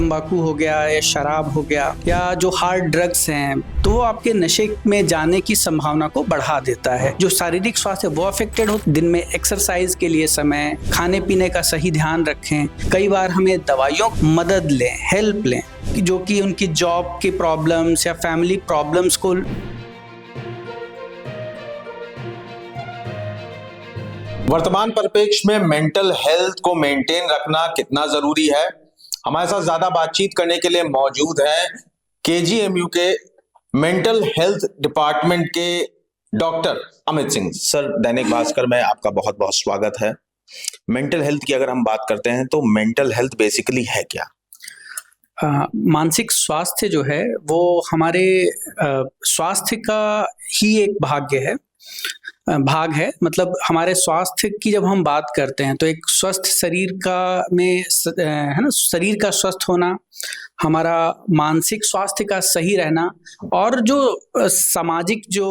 तंबाकू हो गया या शराब हो गया या जो हार्ड ड्रग्स हैं, तो वो आपके नशे में जाने की संभावना को बढ़ा देता है। जो शारीरिक स्वास्थ्य वो अफेक्टेड हो। दिन में एक्सरसाइज के लिए समय, खाने पीने का सही ध्यान रखें। कई बार हमें दवाइयों की मदद लें, हेल्प लें, जो कि उनकी जॉब की प्रॉब्लम्स या फैमिली प्रॉब्लम्स को वर्तमान परिप्रेक्ष्य में मेंटल हेल्थ को मेंटेन रखना कितना जरूरी है। हमारे साथ ज्यादा बातचीत करने के लिए मौजूद है केजीएमयू के मेंटल हेल्थ डिपार्टमेंट के डॉक्टर अमित सिंह सर। दैनिक भास्कर में आपका बहुत बहुत स्वागत है। मेंटल हेल्थ की अगर हम बात करते हैं तो मेंटल हेल्थ बेसिकली है क्या? मानसिक स्वास्थ्य जो है वो हमारे स्वास्थ्य का ही एक भाग है। मतलब हमारे स्वास्थ्य की जब हम बात करते हैं तो एक स्वस्थ शरीर का है ना, शरीर का स्वस्थ होना, हमारा मानसिक स्वास्थ्य का सही रहना और जो सामाजिक जो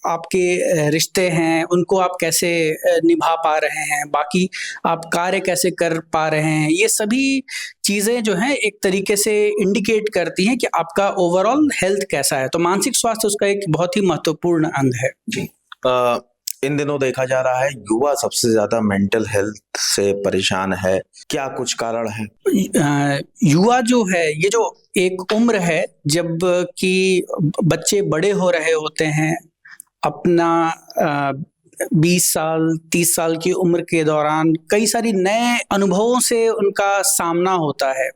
आपके रिश्ते हैं उनको आप कैसे निभा पा रहे हैं, बाकी आप कार्य कैसे कर पा रहे हैं, ये सभी चीज़ें जो हैं एक तरीके से इंडिकेट करती हैं कि आपका ओवरऑल हेल्थ कैसा है। तो मानसिक स्वास्थ्य उसका एक बहुत ही महत्वपूर्ण अंग है। जी। इन दिनों देखा जा रहा है युवा सबसे ज्यादा मेंटल हेल्थ से परेशान है। क्या कुछ कारण है? युवा जो है, ये जो एक उम्र है जब कि बच्चे बड़े हो रहे होते हैं, अपना 20 साल 30 साल की उम्र के दौरान कई सारी नए अनुभवों से उनका सामना होता है।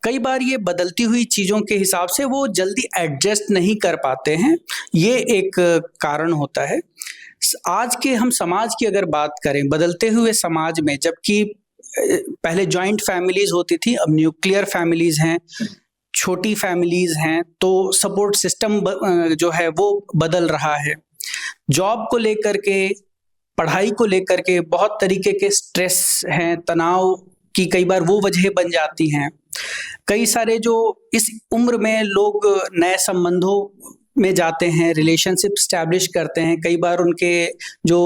कई बार ये बदलती हुई चीज़ों के हिसाब से वो जल्दी एडजस्ट नहीं कर पाते हैं, ये एक कारण होता है। आज के हम समाज की अगर बात करें, बदलते हुए समाज में, जबकि पहले जॉइंट फैमिलीज होती थी, अब न्यूक्लियर फैमिलीज हैं, छोटी फैमिलीज हैं, तो सपोर्ट सिस्टम जो है वो बदल रहा है। जॉब को लेकर के, पढ़ाई को लेकर के बहुत तरीके के स्ट्रेस हैं, तनाव की कई बार वो वजह बन जाती हैं। कई सारे जो इस उम्र में लोग नए संबंधों में जाते हैं, रिलेशनशिप स्टैब्लिश करते हैं, कई बार उनके जो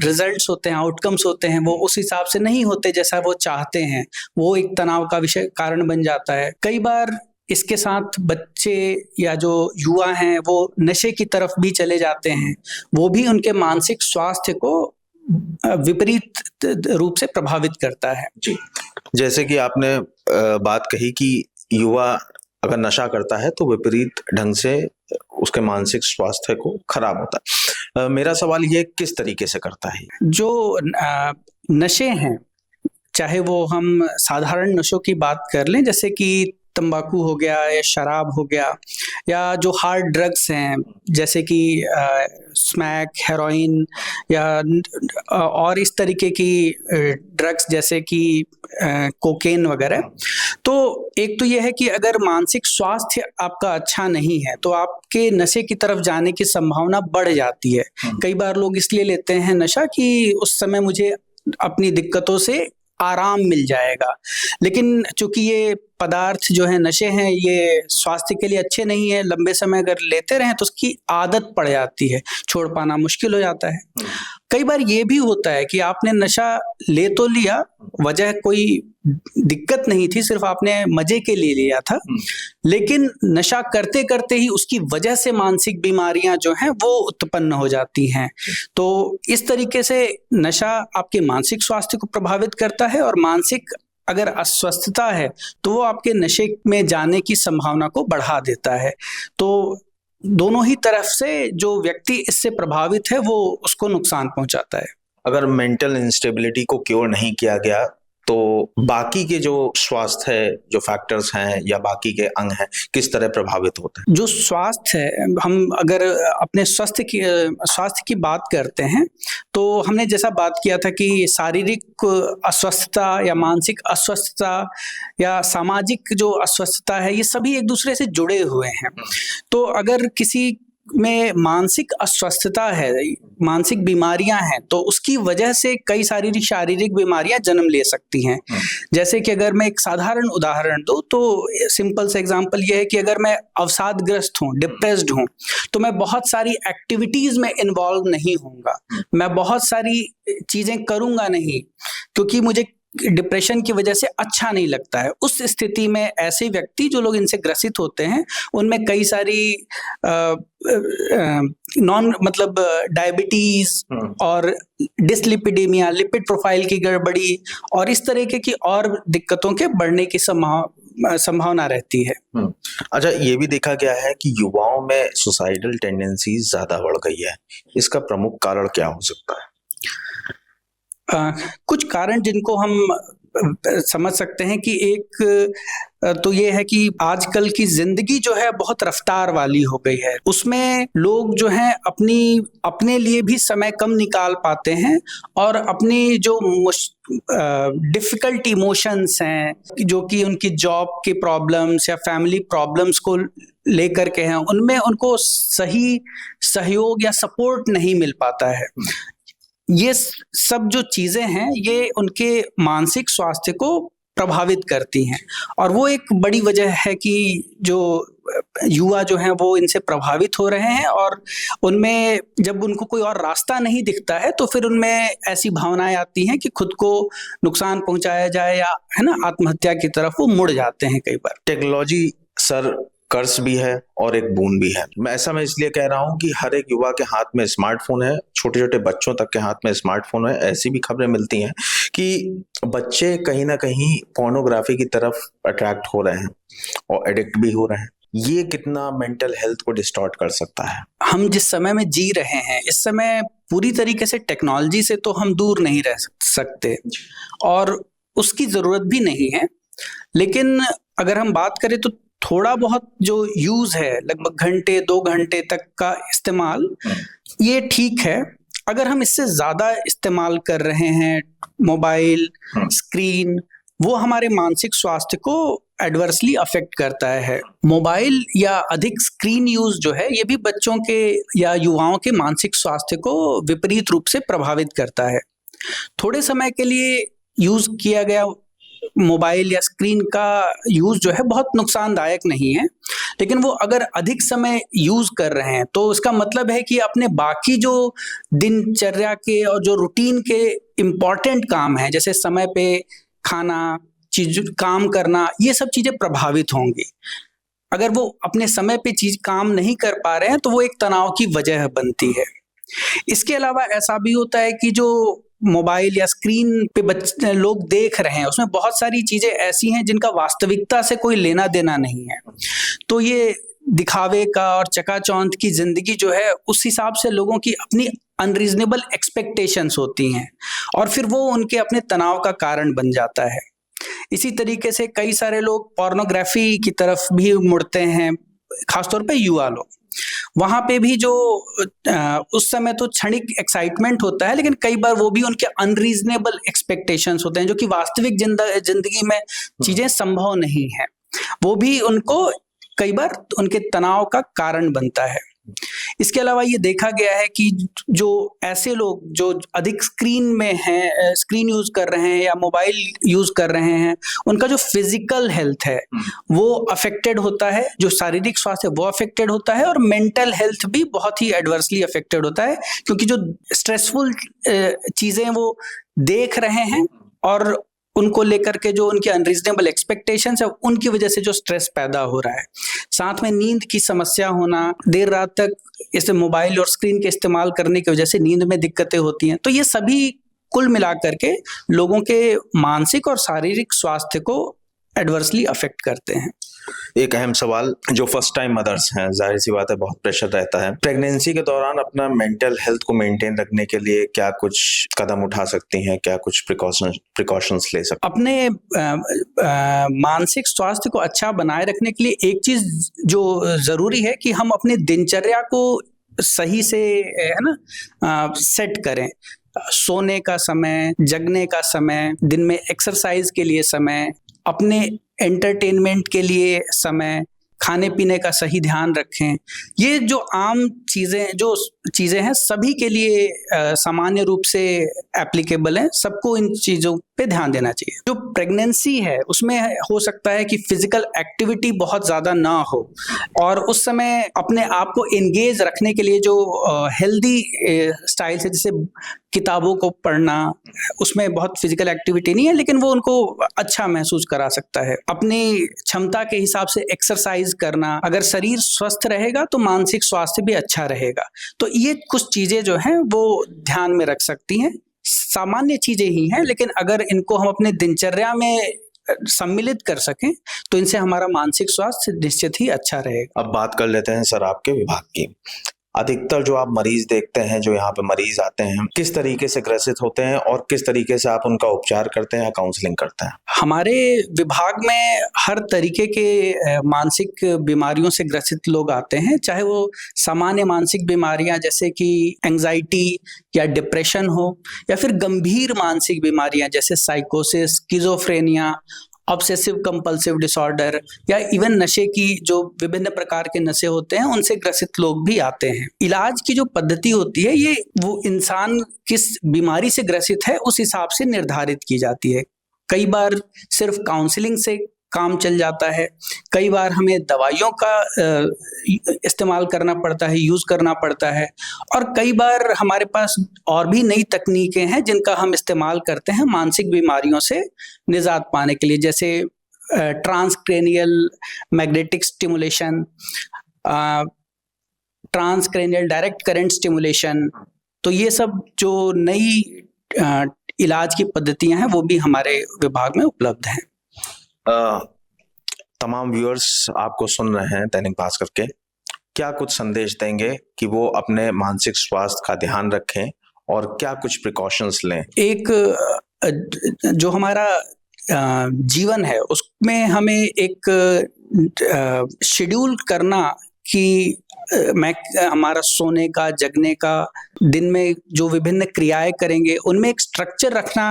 रिजल्ट्स होते हैं, आउटकम्स होते हैं, वो उस हिसाब से नहीं होते जैसा वो चाहते हैं। वो एक तनाव का विषय कारण बन जाता है। कई बार इसके साथ बच्चे या जो युवा हैं वो नशे की तरफ भी चले जाते हैं, वो भी उनके मानसिक स्वास्थ्य को विपरीत रूप से प्रभावित करता है। जी, जैसे कि आपने बात कही कि युवा अगर नशा करता है तो विपरीत ढंग से उसके मानसिक स्वास्थ्य को खराब होता है। मेरा सवाल ये किस तरीके से करता है? जो नशे हैं, चाहे वो हम साधारण नशों की बात कर लें, जैसे कि तंबाकू हो गया या शराब हो गया, या जो हार्ड ड्रग्स हैं जैसे कि स्मैक, हेरोइन या और इस तरीके की ड्रग्स जैसे कि कोकेन वगैरह। तो एक तो यह है कि अगर मानसिक स्वास्थ्य आपका अच्छा नहीं है तो आपके नशे की तरफ जाने की संभावना बढ़ जाती है। कई बार लोग इसलिए लेते हैं नशा कि उस समय मुझे अपनी दिक्कतों से आराम मिल जाएगा, लेकिन चूंकि ये पदार्थ जो है, नशे हैं, ये स्वास्थ्य के लिए अच्छे नहीं है। लंबे समय अगर लेते रहें तो उसकी आदत पड़ जाती है, छोड़ पाना मुश्किल हो जाता है। कई बार ये भी होता है कि आपने नशा ले तो लिया, वजह कोई दिक्कत नहीं थी, सिर्फ आपने मजे के लिए लिया था, लेकिन नशा करते करते ही उसकी वजह से मानसिक बीमारियां जो हैं वो उत्पन्न हो जाती हैं। तो इस तरीके से नशा आपके मानसिक स्वास्थ्य को प्रभावित करता है, और मानसिक अगर अस्वस्थता है तो वो आपके नशे में जाने की संभावना को बढ़ा देता है। तो दोनों ही तरफ से जो व्यक्ति इससे प्रभावित है वो उसको नुकसान पहुंचाता है। अगर मेंटल इंस्टेबिलिटी को क्योर नहीं किया गया तो बाकी के जो स्वास्थ्य है, जो फैक्टर्स हैं या बाकी के अंग हैं, किस तरह प्रभावित होते हैं? जो स्वास्थ्य है, हम अगर अपने स्वास्थ्य की बात करते हैं तो हमने जैसा बात किया था कि शारीरिक अस्वस्थता या मानसिक अस्वस्थता या सामाजिक जो अस्वस्थता है, ये सभी एक दूसरे से जुड़े हुए हैं। तो अगर किसी में मानसिक अस्वस्थता है, मानसिक बीमारियां हैं, तो उसकी वजह से कई सारी शारीरिक बीमारियां जन्म ले सकती हैं। जैसे कि अगर मैं एक साधारण उदाहरण दूं तो सिंपल से एग्जांपल ये है कि अगर मैं अवसादग्रस्त हूं, डिप्रेस्ड हूं, तो मैं बहुत सारी एक्टिविटीज में इन्वॉल्व नहीं होऊंगा, मैं बहुत सारी चीजें करूंगा नहीं, क्योंकि मुझे डिप्रेशन की वजह से अच्छा नहीं लगता है। उस स्थिति में ऐसे व्यक्ति जो लोग इनसे ग्रसित होते हैं उनमें कई सारी डायबिटीज और डिसलिपिडीमिया, लिपिड प्रोफाइल की गड़बड़ी और इस तरीके की और दिक्कतों के बढ़ने की संभावना रहती है। अच्छा, ये भी देखा गया है कि युवाओं में सुसाइडल टेंडेंसीज ज्यादा बढ़ गई है, इसका प्रमुख कारण क्या हो सकता है? कुछ कारण जिनको हम समझ सकते हैं कि एक तो ये है कि आजकल की जिंदगी जो है बहुत रफ्तार वाली हो गई है। उसमें लोग जो हैं अपने लिए भी समय कम निकाल पाते हैं और अपनी जो डिफिकल्ट इमोशंस हैं जो कि उनकी जॉब के प्रॉब्लम्स या फैमिली प्रॉब्लम्स को लेकर के हैं, उनमें उनको सही सहयोग या सपोर्ट नहीं मिल पाता है। ये सब जो चीजें हैं ये उनके मानसिक स्वास्थ्य को प्रभावित करती हैं और वो एक बड़ी वजह है कि जो युवा जो हैं वो इनसे प्रभावित हो रहे हैं और उनमें जब उनको कोई और रास्ता नहीं दिखता है तो फिर उनमें ऐसी भावनाएं आती हैं कि खुद को नुकसान पहुंचाया जाए या है ना आत्महत्या की तरफ वो मुड़ जाते हैं कई बार। टेक्नोलॉजी सर कर्ज भी है और एक बोन भी है। मैं इसलिए कह रहा हूं कि हर एक युवा के हाथ में स्मार्टफोन है, छोटे छोटे बच्चों तक के हाथ में स्मार्टफोन है। ऐसी भी खबरें मिलती हैं कि बच्चे कहीं ना कहीं पोर्नोग्राफी की तरफ अट्रैक्ट हो रहे हैं और एडिक्ट भी हो रहे हैं। ये कितना मेंटल हेल्थ को डिस्टॉर्ट कर सकता है? हम जिस समय में जी रहे हैं इस समय पूरी तरीके से टेक्नोलॉजी से तो हम दूर नहीं रह सकते और उसकी जरूरत भी नहीं है, लेकिन अगर हम बात करें तो थोड़ा बहुत जो यूज है लगभग घंटे 2 घंटे तक का इस्तेमाल ये ठीक है। अगर हम इससे ज्यादा इस्तेमाल कर रहे हैं मोबाइल स्क्रीन, वो हमारे मानसिक स्वास्थ्य को एडवर्सली अफेक्ट करता है। मोबाइल या अधिक स्क्रीन यूज जो है ये भी बच्चों के या युवाओं के मानसिक स्वास्थ्य को विपरीत रूप से प्रभावित करता है। थोड़े समय के लिए यूज किया गया मोबाइल या स्क्रीन का यूज जो है बहुत नुकसानदायक नहीं है, लेकिन वो अगर अधिक समय यूज कर रहे हैं तो उसका मतलब है कि अपने बाकी जो दिनचर्या के और जो रूटीन के इम्पोर्टेंट काम है जैसे समय पे खाना, काम करना, ये सब चीजें प्रभावित होंगी। अगर वो अपने समय पे काम नहीं कर पा रहे हैं तो वो एक तनाव की वजह बनती है। इसके अलावा ऐसा भी होता है कि जो मोबाइल या स्क्रीन पे लोग देख रहे हैं उसमें बहुत सारी चीजें ऐसी हैं जिनका वास्तविकता से कोई लेना देना नहीं है। तो ये दिखावे का और चकाचौंध की जिंदगी जो है उस हिसाब से लोगों की अपनी अनरीजनेबल एक्सपेक्टेशंस होती हैं और फिर वो उनके अपने तनाव का कारण बन जाता है। इसी तरीके से कई सारे लोग पोर्नोग्राफी की तरफ भी मुड़ते हैं, खासतौर पे युवा लोग। वहां पे भी जो उस समय तो क्षणिक एक्साइटमेंट होता है, लेकिन कई बार वो भी उनके अनरीजनेबल एक्सपेक्टेशंस होते हैं जो कि वास्तविक जिंदगी में चीजें संभव नहीं है। वो भी उनको कई बार उनके तनाव का कारण बनता है। इसके अलावा ये देखा गया है कि जो ऐसे लोग जो अधिक स्क्रीन में हैं, स्क्रीन यूज कर रहे हैं या मोबाइल यूज कर रहे हैं, उनका जो फिजिकल हेल्थ है वो अफेक्टेड होता है, जो शारीरिक स्वास्थ्य वो अफेक्टेड होता है और मेंटल हेल्थ भी बहुत ही एडवर्सली अफेक्टेड होता है, क्योंकि जो स्ट्रेसफुल चीजें वो देख रहे हैं और उनको लेकर के जो उनकी अनरीजनेबल एक्सपेक्टेशंस है उनकी वजह से जो स्ट्रेस पैदा हो रहा है। साथ में नींद की समस्या होना, देर रात तक इस मोबाइल और स्क्रीन के इस्तेमाल करने की वजह से नींद में दिक्कतें होती हैं। तो ये सभी कुल मिलाकर के लोगों के मानसिक और शारीरिक स्वास्थ्य को एडवर्सली अफेक्ट करते हैं। एक अहम सवाल, जो फर्स्ट टाइम मदर्स हैं, जाहिर सी बात है बहुत प्रेशर रहता है, प्रेगनेंसी के दौरान अपना मेंटल हेल्थ को मेंटेन रखने के लिए क्या कुछ कदम उठा सकती हैं, क्या कुछ प्रिकॉशंस ले सकती हैं? अपने मानसिक स्वास्थ्य को अच्छा बनाए रखने के लिए एक चीज जो जरूरी है कि हम अपने दिनचर्या को सही से है ना सेट करें। सोने का समय, जगने का समय, दिन में एक्सरसाइज के लिए समय, अपने एंटरटेनमेंट के लिए समय, खाने पीने का सही ध्यान रखें। ये जो आम चीजें हैं सभी के लिए सामान्य रूप से एप्लीकेबल हैं। सबको इन चीजों पे ध्यान देना चाहिए। जो प्रेगनेंसी है उसमें हो सकता है कि फिजिकल एक्टिविटी बहुत ज़्यादा ना हो, और उस समय अपने आप को एंगेज रखने के लिए जो हेल्दी स्टाइल से, जैसे किताबों को पढ़ना, उसमें बहुत फिजिकल एक्टिविटी नहीं है लेकिन वो उनको अच्छा महसूस करा सकता है। अपनी क्षमता के हिसाब से एक्सरसाइज करना, अगर शरीर स्वस्थ रहेगा तो मानसिक स्वास्थ्य भी अच्छा रहेगा। तो ये कुछ चीज़ें जो हैं वो ध्यान में रख सकती हैं। सामान्य चीजें ही हैं, लेकिन अगर इनको हम अपने दिनचर्या में सम्मिलित कर सकें तो इनसे हमारा मानसिक स्वास्थ्य निश्चित ही अच्छा रहेगा। अब बात कर लेते हैं सर आपके विभाग की। अधिकतर जो आप मरीज देखते हैं, जो यहाँ पे मरीज आते हैं, किस तरीके से ग्रसित होते हैं और किस तरीके से आप उनका उपचार करते हैं या काउंसलिंग करते हैं? हमारे विभाग में हर तरीके के मानसिक बीमारियों से ग्रसित लोग आते हैं, चाहे वो सामान्य मानसिक बीमारियां जैसे कि एंजाइटी या डिप्रेशन हो, या फिर गंभीर मानसिक बीमारियां जैसे साइकोसिस, स्किज़ोफ्रेनिया, ऑब्सेसिव कंपल्सिव डिसऑर्डर, या इवन नशे की जो विभिन्न प्रकार के नशे होते हैं उनसे ग्रसित लोग भी आते हैं। इलाज की जो पद्धति होती है ये वो इंसान किस बीमारी से ग्रसित है उस हिसाब से निर्धारित की जाती है। कई बार सिर्फ काउंसलिंग से काम चल जाता है, कई बार हमें दवाइयों का इस्तेमाल करना पड़ता है, यूज़ करना पड़ता है, और कई बार हमारे पास और भी नई तकनीकें हैं जिनका हम इस्तेमाल करते हैं मानसिक बीमारियों से निजात पाने के लिए, जैसे transcranial magnetic stimulation, transcranial direct current stimulation. तो ये सब जो नई इलाज की पद्धतियां हैं वो भी हमारे विभाग में उपलब्ध हैं। तमाम व्यूअर्स आपको सुन रहे हैं दैनिक भास्कर के, क्या कुछ संदेश देंगे कि वो अपने मानसिक स्वास्थ्य का ध्यान रखें और क्या कुछ प्रिकॉशंस लें? एक जो हमारा जीवन है उसमें हमें एक शेड्यूल करना कि हमारा सोने का, जगने का, दिन में जो विभिन्न क्रियाएं करेंगे उनमें एक स्ट्रक्चर रखना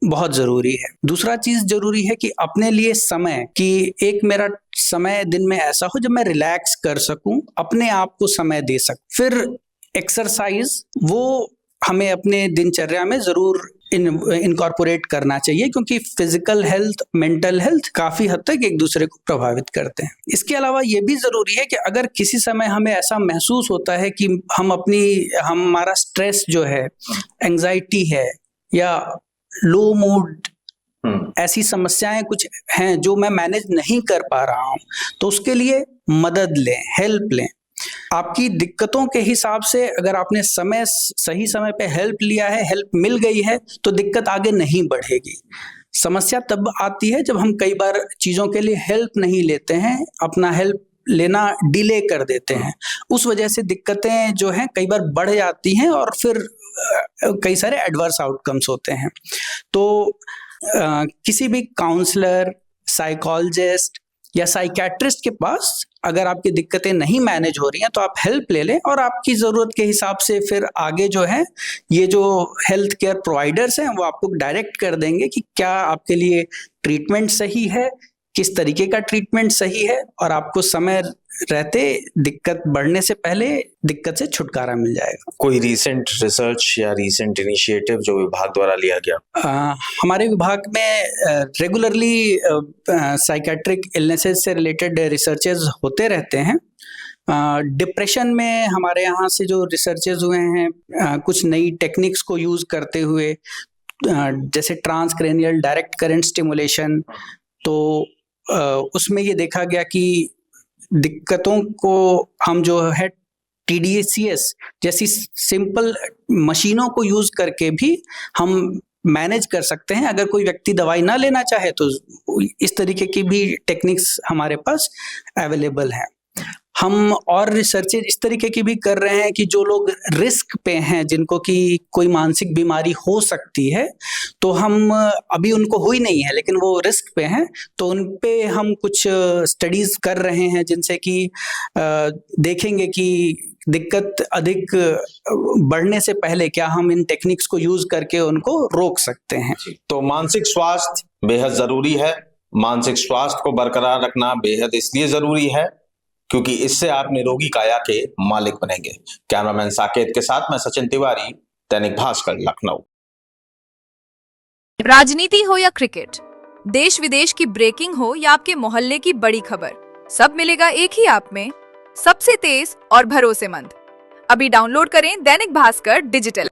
बहुत जरूरी है। दूसरा चीज जरूरी है कि अपने लिए समय, कि एक मेरा समय दिन में ऐसा हो जब मैं रिलैक्स कर सकूं, अपने आप को समय दे सकूं। फिर एक्सरसाइज वो हमें अपने दिनचर्या में जरूर इनकॉर्पोरेट करना चाहिए, क्योंकि फिजिकल हेल्थ, मेंटल हेल्थ काफी हद तक एक दूसरे को प्रभावित करते हैं। इसके अलावा ये भी जरूरी है कि अगर किसी समय हमें ऐसा महसूस होता है कि हमारा स्ट्रेस जो है, एंजाइटी है या लो मूड, ऐसी समस्याएं कुछ हैं जो मैं मैनेज नहीं कर पा रहा हूं, तो उसके लिए मदद लें, हेल्प लें। आपकी दिक्कतों के हिसाब से अगर आपने सही समय पे हेल्प लिया है, हेल्प मिल गई है, तो दिक्कत आगे नहीं बढ़ेगी। समस्या तब आती है जब हम कई बार चीजों के लिए हेल्प नहीं लेते हैं, अपना हेल्प लेना डिले कर देते हैं। उस वजह से दिक्कतें जो हैं कई बार बढ़ जाती हैं और फिर कई सारे एडवर्स आउटकम्स होते हैं। तो किसी भी काउंसलर, साइकोलॉजिस्ट या साइकियाट्रिस्ट के पास अगर आपकी दिक्कतें नहीं मैनेज हो रही हैं तो आप हेल्प ले लें, और आपकी ज़रूरत के हिसाब से फिर आगे जो है ये जो हेल्थ केयर प्रोवाइडर्स हैं वो आपको डायरेक्ट कर देंगे कि क्या आपके लिए ट्रीटमेंट सही है, किस तरीके का ट्रीटमेंट सही है, और आपको समय रहते दिक्कत बढ़ने से पहले दिक्कत से छुटकारा मिल जाएगा। कोई रीसेंट रिसर्च या रीसेंट इनिशिएटिव जो विभाग द्वारा लिया गया? हमारे विभाग में रेगुलरली साइकियाट्रिक इलनेसेस से रिलेटेड रिसर्चेस होते रहते हैं। डिप्रेशन में हमारे यहाँ से जो रिसर्चेस हुए हैं कुछ नई टेक्निक्स को यूज़ करते हुए, जैसे ट्रांसक्रेनियल डायरेक्ट करंट स्टिमुलेशन, तो उसमें ये देखा गया कि दिक्कतों को हम जो है TDCS जैसी सिंपल मशीनों को यूज करके भी हम मैनेज कर सकते हैं। अगर कोई व्यक्ति दवाई ना लेना चाहे तो इस तरीके की भी टेक्निक्स हमारे पास अवेलेबल हैं। हम और रिसर्चेज इस तरीके की भी कर रहे हैं कि जो लोग रिस्क पे हैं, जिनको कि कोई मानसिक बीमारी हो सकती है, तो हम अभी उनको हुई नहीं है लेकिन वो रिस्क पे हैं, तो उन पे हम कुछ स्टडीज कर रहे हैं जिनसे कि देखेंगे कि दिक्कत अधिक बढ़ने से पहले क्या हम इन टेक्निक्स को यूज करके उनको रोक सकते हैं। तो मानसिक स्वास्थ्य बेहद जरूरी है। मानसिक स्वास्थ्य को बरकरार रखना बेहद इसलिए जरूरी है क्योंकि इससे आप निरोगी काया के मालिक बनेंगे। कैमरामैन साकेत के साथ मैं सचिन तिवारी, दैनिक भास्कर, लखनऊ। राजनीति हो या क्रिकेट, देश विदेश की ब्रेकिंग हो या आपके मोहल्ले की बड़ी खबर, सब मिलेगा एक ही ऐप में, सबसे तेज और भरोसेमंद। अभी डाउनलोड करें दैनिक भास्कर डिजिटल।